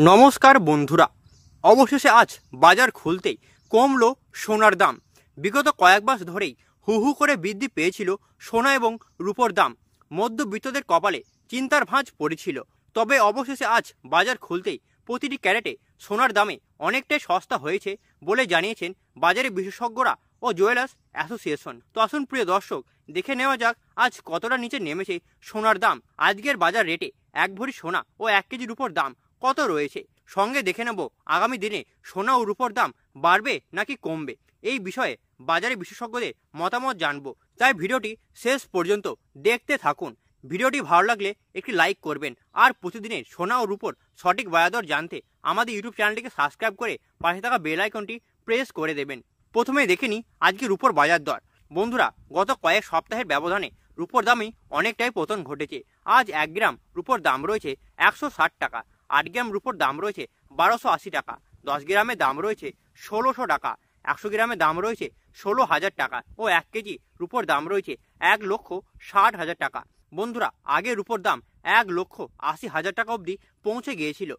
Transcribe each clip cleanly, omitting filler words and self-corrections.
নমস্কার বন্ধুরা, অবশেষে আজ বাজার খুলতেই কমলো সোনার দাম। বিগত কয়েক মাস ধরেই হু হু করে বৃদ্ধি পেয়েছিল সোনা এবং রূপোর দাম। মধ্যবিত্তদের কপালে চিন্তার ভাঁজ পড়েছিল। তবে অবশেষে আজ বাজার খুলতেই প্রতিটি ক্যারেটে সোনার দামে অনেকটাই সস্তা হয়েছে বলে জানিয়েছেন বাজারে বিশেষজ্ঞরা ও জুয়েলার্স অ্যাসোসিয়েশন। তো আসুন প্রিয় দর্শক, দেখে নেওয়া যাক আজ কতটা নিচে নেমেছে সোনার দাম। আজকের বাজার রেটে 1 ভরি সোনা ও 1 কেজি রূপোর দাম কত রয়েছে, সঙ্গে দেখে নেব আগামী দিনে সোনা ও রূপোর দাম বাড়বে নাকি কমবে। এই বিষয়ে বাজারে বিশেষজ্ঞদের মতামত জানবো, তাই ভিডিওটি শেষ পর্যন্ত দেখতে থাকুন। ভিডিওটি ভালো লাগলে একটি লাইক করবেন, আর প্রতিদিনের সোনা ও রূপোর সঠিক বাজার জানতে আমাদের ইউটিউব চ্যানেলটিকে সাবস্ক্রাইব করে পাশে থাকা বেল আইকনটি প্রেস করে দেবেন। প্রথমে দেখে নিই আজকে রূপোর বাজার দর। বন্ধুরা, গত কয়েক সপ্তাহের ব্যবধানে রূপোর দামে অনেকটাই পতন ঘটেছে। আজ 1 গ্রাম রূপোর দাম রয়েছে 160 টাকা, 8 গ্রাম রূপোর দাম রয়েছে 1280 টাকা, 10 গ্রামের দাম রয়েছে 1600 টাকা, 100 গ্রামের দাম রয়েছে 16,000 টাকা ও 1 কেজি রূপোর দাম রয়েছে 1,60,000 টাকা। বন্ধুরা, আগে রূপোর দাম 1,80,000 টাকা অবধি পৌঁছে গিয়েছিল।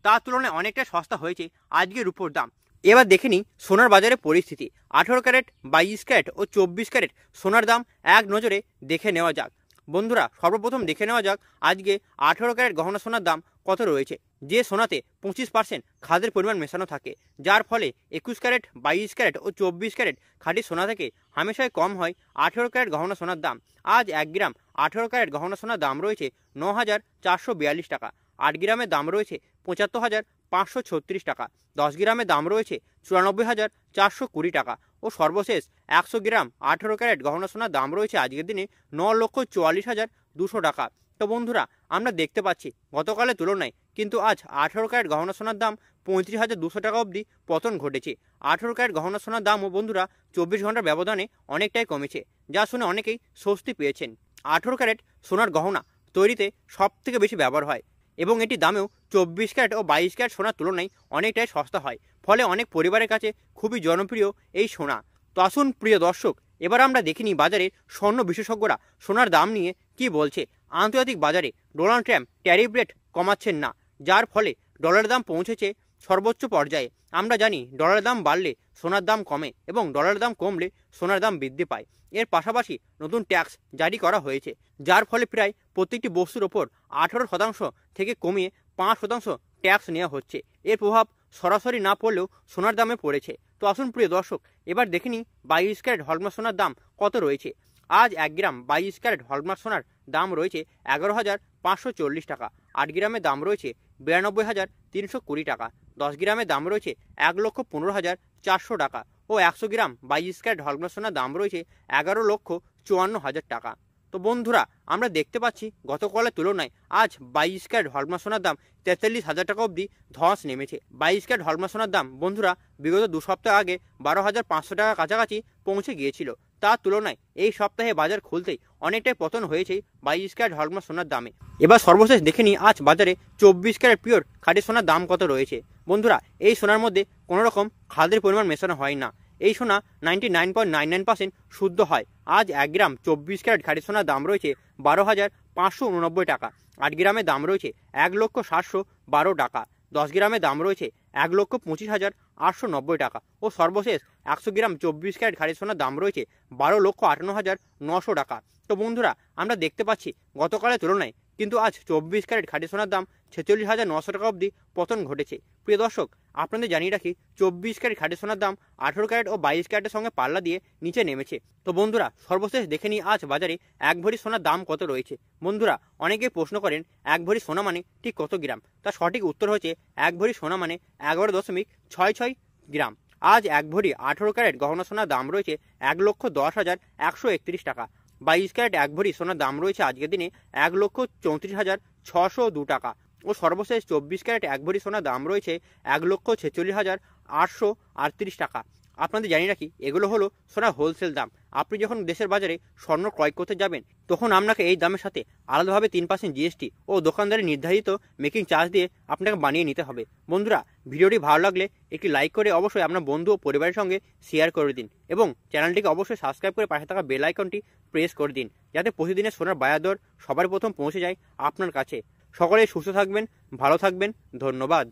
তার তুলনায় অনেকটা সস্তা হয়েছে আজকে রূপোর দাম। এবার দেখে নিই সোনার বাজারের পরিস্থিতি। 18 ক্যারেট, 22 ক্যারেট ও 24 ক্যারেট সোনার দাম এক নজরে দেখে নেওয়া যাক। বন্ধুরা, সর্বপ্রথম দেখে নেওয়া যাক আজকে 18 ক্যারেট গহনা সোনার দাম কত রয়েছে। যে সোনাতে 25% খাদের পরিমাণ মেশানো থাকে, যার ফলে 21 ক্যারেট, 22 ক্যারেট ও 24 ক্যারেট খাঁটি সোনা থেকে হামেশাই কম হয় 18 ক্যারেট গহনা সোনার দাম। আজ 1 গ্রাম 18 ক্যারেট গহনা সোনার দাম রয়েছে 9,442 টাকা, 8 গ্রামের দাম রয়েছে 75,536 টাকা, 10 গ্রামের দাম রয়েছে 94,420 টাকা ও সর্বশেষ 100 গ্রাম 18 ক্যারেট গহনা সোনার দাম রয়েছে আজকের দিনে 9,44,200 টাকা। তো বন্ধুরা, আমরা দেখতে পাচ্ছি গতকালের তুলনায় কিন্তু আজ 18 ক্যারেট গহনা সোনার দাম 35,200 টাকা অবধি পতন ঘটেছে। 18 ক্যারেট গহনা সোনার দামও বন্ধুরা 24 ঘন্টার ব্যবধানে অনেকটাই কমেছে, যা শুনে অনেকেই স্বস্তি পেয়েছেন। 18 ক্যারেট সোনার গহনা তৈরিতে সব থেকে বেশি ব্যবহার হয় এবং এটি দামেও 24 ক্যারেট ও 22 ক্যারেট সোনার তুলনায় অনেকটাই সস্তা হয়, ফলে অনেক পরিবারের কাছে খুবই জনপ্রিয় এই সোনা। তো আসুন প্রিয় দর্শক, এবার আমরা দেখিনি বাজারে স্বর্ণ বিশেষজ্ঞরা সোনার দাম নিয়ে কি বলছে। আন্তর্জাতিক বাজারে ডোনাল্ড ট্রাম্প ট্যারিফ রেট কমাচ্ছেন না, যার ফলে ডলারের দাম পৌঁছেছে সর্বোচ্চ পর্যায়ে। আমরা জানি ডলারের দাম বাড়লে সোনার দাম কমে এবং ডলারের দাম কমলে সোনার দাম বৃদ্ধি পায়। এর পাশাপাশি নতুন ট্যাক্স জারি করা হয়েছে, যার ফলে প্রায় প্রত্যেকটি বস্তুর ওপর 18% থেকে কমিয়ে 5% ট্যাক্স নেওয়া হচ্ছে। এর প্রভাব সরাসরি না পড়লেও সোনার দামে পড়েছে। তো আসুন প্রিয় দর্শক, এবার দেখে নিই 22 ক্যারেট হলমার্ক সোনার দাম কত রয়েছে। আজ 1 গ্রাম 22 ক্যারেট হলমার্ক সোনার দাম রয়েছে 11,540 টাকা, 8 গ্রামের দাম রয়েছে 92,320 টাকা, 10 গ্রামের দাম রয়েছে 1,15,400 টাকা ও 100 গ্রাম 22 ক্যারেট হলমার্ক সোনার দাম রয়েছে 11,54,000 টাকা। তো বন্ধুরা, আমরা দেখতে পাচ্ছি গতকালের তুলনায় আজ 22 ক্যারেট হলমার্ক সোনার দাম 43,000 টাকা অবধি ধস নেমেছে। 22 ক্যারেট হলমার্ক সোনার দাম বন্ধুরা বিগত 2 সপ্তাহ আগে 12,500 টাকা কাছাকাছি পৌঁছে গিয়েছিল। তার তুলনায় এই সপ্তাহে বাজার খুলতেই অনেকটাই পতন হয়েছে 22 ক্যারেট হলমার্ক সোনার দামে। এবার সর্বশেষ দেখে নিই আজ বাজারে 24 ক্যারেট পিওর খাঁটি সোনার দাম কত রয়েছে। বন্ধুরা, এই সোনার মধ্যে কোনো রকম খাদের পরিমাণ মেশানো হয় না। এই সোনা 99.99% শুদ্ধ হয়। আজ 1 গ্রাম 24 ক্যারেট খাঁটি সোনার দাম রয়েছে 12,589 টাকা, 8 গ্রামের দাম রয়েছে 1,712 টাকা, 10 গ্রামের দাম রয়েছে 1,25,890 টাকা ও সর্বশেষ 100 গ্রাম 24 ক্যারেট খাঁটি সোনার দাম রয়েছে 12,58,900 টাকা। তো বন্ধুরা, আমরা দেখতে পাচ্ছি গতকালের তুলনায় কিন্তু আজ 24 ক্যারেট খাঁটি সোনার দাম 46,900 টাকা অবধি পতন ঘটেছে। প্রিয় দর্শক, আপনাদের জানিয়ে রাখি 24 ক্যারেট খাঁটি সোনার দাম 18 ক্যারেট ও 22 ক্যারেটের সঙ্গে পাল্লা দিয়ে নিচে নেমেছে। তো বন্ধুরা, সর্বশেষ দেখে নিই আজ বাজারে 1 ভরি সোনার দাম কত রয়েছে। বন্ধুরা, অনেকেই প্রশ্ন করেন 1 ভরি সোনা মানে ঠিক কত গ্রাম। তার সঠিক উত্তর হচ্ছে 1 ভরি সোনা মানে 11.66 গ্রাম। আজ 1 ভরি 18 ক্যারেট গহনা সোনার দাম রয়েছে 1,10,131 টাকা। 22 ক্যারেট 1 ভরি সোনার দাম রয়েছে আজকের দিনে 1,34,602 টাকা ও সর্বশেষ 24 ক্যারেট 1 ভরি সোনার দাম রয়েছে 1,46,838 টাকা। আপনাদের জানিয়ে রাখি এগুলো হলো সোনার হোলসেল দাম। আপনি যখন দেশের বাজারে স্বর্ণ ক্রয় করতে যাবেন তখন আপনাকে এই দামের সাথে আলাদাভাবে 3% জিএসটি ও দোকানদারের নির্ধারিত মেকিং চার্জ দিয়ে আপনাকে বানিয়ে নিতে হবে। বন্ধুরা, ভিডিওটি ভালো লাগলে একটি লাইক করে অবশ্যই আপনার বন্ধু ও পরিবারের সঙ্গে শেয়ার করে দিন এবং চ্যানেলটিকে অবশ্যই সাবস্ক্রাইব করে পাশে থাকা বেল আইকনটি প্রেস করে দিন, যাতে প্রতিদিনের সোনার বাজার দর সবার প্রথম পৌঁছে যায় আপনার কাছে। সকলেই সুস্থ থাকবেন, ভালো থাকবেন। ধন্যবাদ।